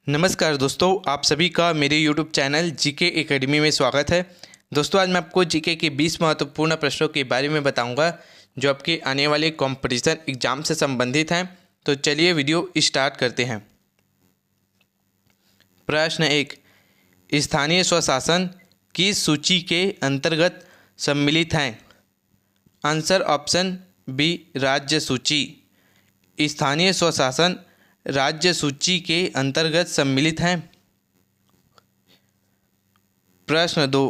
नमस्कार दोस्तों, आप सभी का मेरे YouTube चैनल जीके एकेडमी में स्वागत है। दोस्तों, आज मैं आपको जीके के 20 महत्वपूर्ण प्रश्नों के बारे में बताऊंगा जो आपके आने वाले कंपटीशन एग्जाम से संबंधित हैं। तो चलिए वीडियो स्टार्ट करते हैं। प्रश्न 1, स्थानीय स्वशासन किस सूची के अंतर्गत सम्मिलित हैं? आंसर ऑप्शन बी, राज्य सूची। स्थानीय स्वशासन राज्य सूची के अंतर्गत सम्मिलित हैं। प्रश्न 2,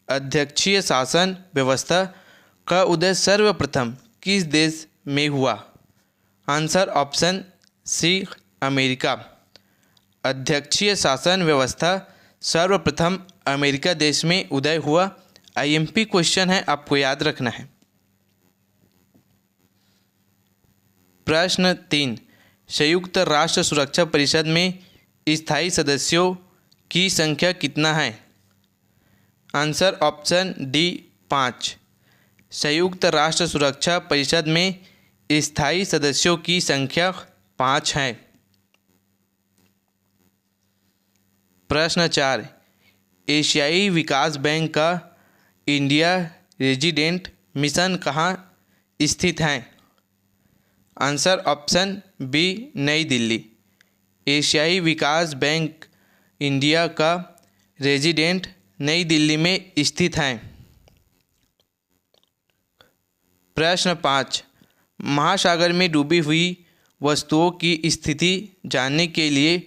अध्यक्षीय शासन व्यवस्था का उदय सर्वप्रथम किस देश में हुआ? Answer option C, America. अध्यक्षीय शासन व्यवस्था सर्वप्रथम अमेरिका देश में उदय हुआ। आईएमपी क्वेश्चन है, आपको याद रखना है। प्रश्न 3, संयुक्त राष्ट्र सुरक्षा परिषद में स्थायी सदस्यों की संख्या कितना है? Answer option D, 5। संयुक्त राष्ट्र सुरक्षा परिषद में स्थायी सदस्यों की संख्या 5 है। प्रश्न 4, एशियाई विकास बैंक का इंडिया रेजिडेंट मिशन कहाँ स्थित है? आंसर ऑप्शन बी, नई दिल्ली। एशियाई विकास बैंक इंडिया का रेजिडेंट नई दिल्ली में स्थित है। प्रश्न 5, महासागर में डूबी हुई वस्तुओं की स्थिति जानने के लिए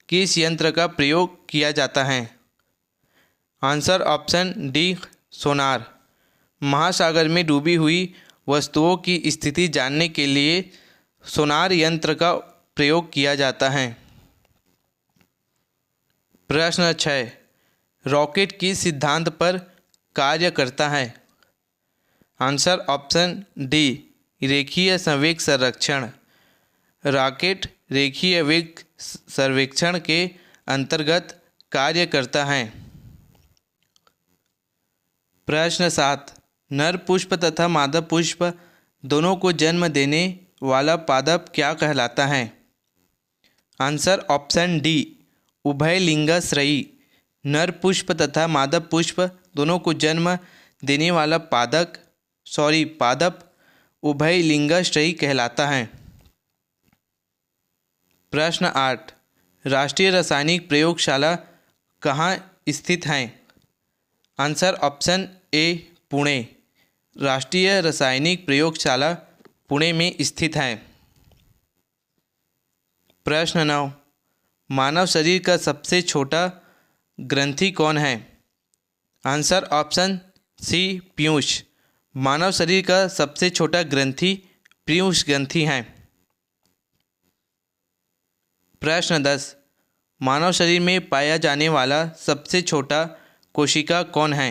किस यंत्र का प्रयोग किया जाता है? आंसर ऑप्शन डी, सोनार। महासागर में डूबी हुई वस्तुओं की स्थिति जानने के लिए सोनार यंत्र का प्रयोग किया जाता है। प्रश्न 6, रॉकेट किस सिद्धांत पर कार्य करता है? आंसर ऑप्शन डी, रेखीय संवेग संरक्षण। रॉकेट रेखीय वेग सर्वेक्षण के अंतर्गत कार्य करता है। प्रश्न 7, नर पुष्प तथा मादा पुष्प दोनों को जन्म देने वाला पादप क्या कहलाता है? आंसर ऑप्शन डी, उभयलिंगाश्रयी। नर पुष्प तथा मादा पुष्प दोनों को जन्म देने वाला पादप उभयलिंगाश्रयी कहलाता है। प्रश्न 8, राष्ट्रीय रासायनिक प्रयोगशाला कहाँ स्थित है? Answer option A, Pune. राष्ट्रीय रासायनिक प्रयोगशाला पुणे में स्थित है। प्रश्न 9, मानव शरीर का सबसे छोटा ग्रंथि कौन है? आंसर ऑप्शन सी, पीयूष। मानव शरीर का सबसे छोटा ग्रंथि पीयूष ग्रंथि है। प्रश्न 10, मानव शरीर में पाया जाने वाला सबसे छोटा कोशिका कौन है?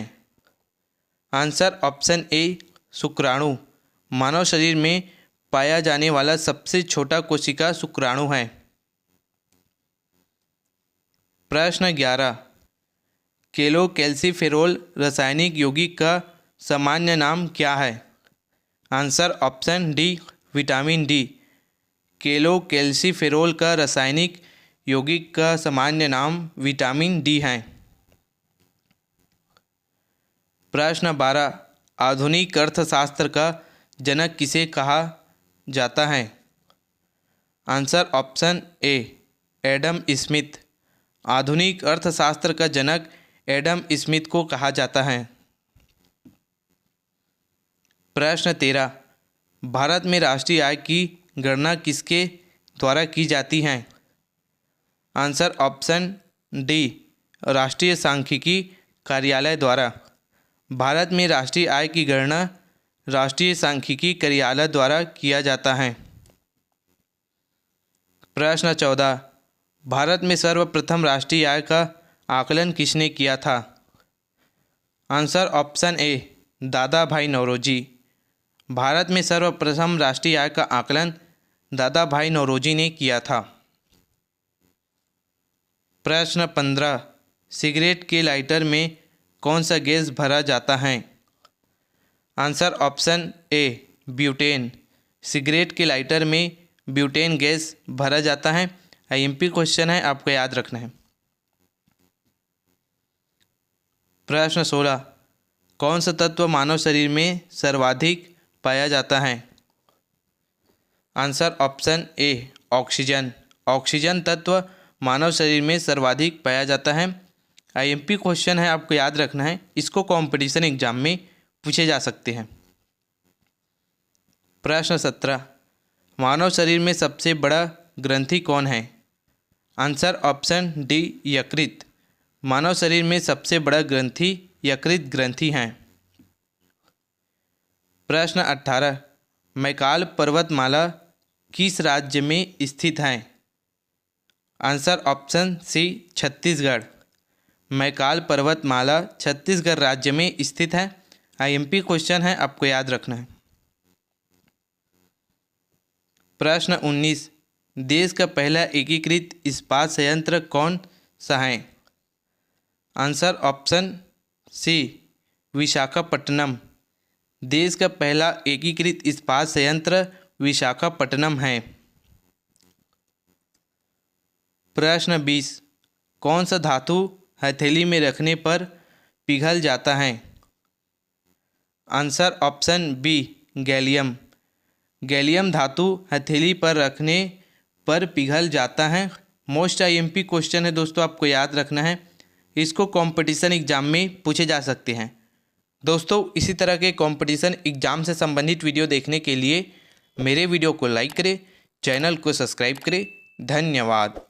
आंसर ऑप्शन ए, शुक्राणु। मानव शरीर में पाया जाने वाला सबसे छोटा कोशिका शुक्राणु है। प्रश्न 11, केलोकैल्सिफेरॉल रासायनिक यौगिक का सामान्य नाम क्या है? Answer option D, vitamin D. Cholecalciferol का रासायनिक यौगिक का सामान्य नाम विटामिन डी है। प्रश्न 12, आधुनिक अर्थशास्त्र का जनक किसे कहा जाता है? Answer option A, Adam Smith. आधुनिक अर्थशास्त्र का जनक एडम स्मिथ को कहा जाता है। प्रश्न 13, भारत में राष्ट्रीय आय की गणना किसके द्वारा की जाती है? आंसर ऑप्शन डी, राष्ट्रीय सांख्यिकी कार्यालय द्वारा। भारत में राष्ट्रीय आय की गणना राष्ट्रीय सांख्यिकी कार्यालय द्वारा किया जाता है। प्रश्न 14, भारत में सर्वप्रथम राष्ट्रीय आय का आकलन किसने किया था? आंसर ऑप्शन ए, दादा भाई नौरोजी। भारत में सर्वप्रथम राष्ट्रीय आय का आकलन दादा भाई नौरोजी ने किया था। प्रश्न 15, सिगरेट के लाइटर में कौन सा गैस भरा जाता है? Answer option A, butane. Cigarette के लाइटर में ब्यूटेन गैस भरा जाता है। आईएमपी क्वेश्चन है, आपको याद रखना है। प्रश्न 16, कौन सा तत्व मानव शरीर में सर्वाधिक पाया जाता है? Answer option A oxygen. Oxygen तत्व मानव शरीर में सर्वाधिक पाया जाता है। आईएमपी क्वेश्चन है, आपको याद रखना है। इसको कंपटीशन एग्जाम में पूछे जा सकते हैं। प्रश्न 17, मानव शरीर में सबसे बड़ा ग्रंथि कौन है? आंसर ऑप्शन डी यकृत। मानव शरीर में सबसे बड़ा ग्रंथि यकृत ग्रंथि है। प्रश्न 18, मैकाल पर्वतमाला किस राज्य में स्थित है? Answer option C Chhattisgarh. Maikal पर्वतमाला छत्तीसगढ़ राज्य में स्थित है। आईएमपी क्वेश्चन है, आपको याद रखना है। प्रश्न 19, देश का पहला एकीकृत इस्पात संयंत्र कौन सा है? Answer option C Visakhapatnam. देश का पहला एकीकृत इस्पात संयंत्र विशाखापट्टनम है। प्रश्न 20, कौन सा धातु हथेली में रखने पर पिघल जाता है? Answer option B gallium. Gallium धातु हथेली पर रखने पर पिघल जाता है। मोस्ट आईएमपी क्वेश्चन है दोस्तों, आपको याद रखना है। इसको कंपटीशन एग्जाम में पूछे जा सकते हैं। दोस्तों, इसी तरह के कंपटीशन एग्जाम से संबंधित वीडियो देखने के लिए मेरे वीडियो को लाइक करें, चैनल को सब्सक्राइब करें। धन्यवाद।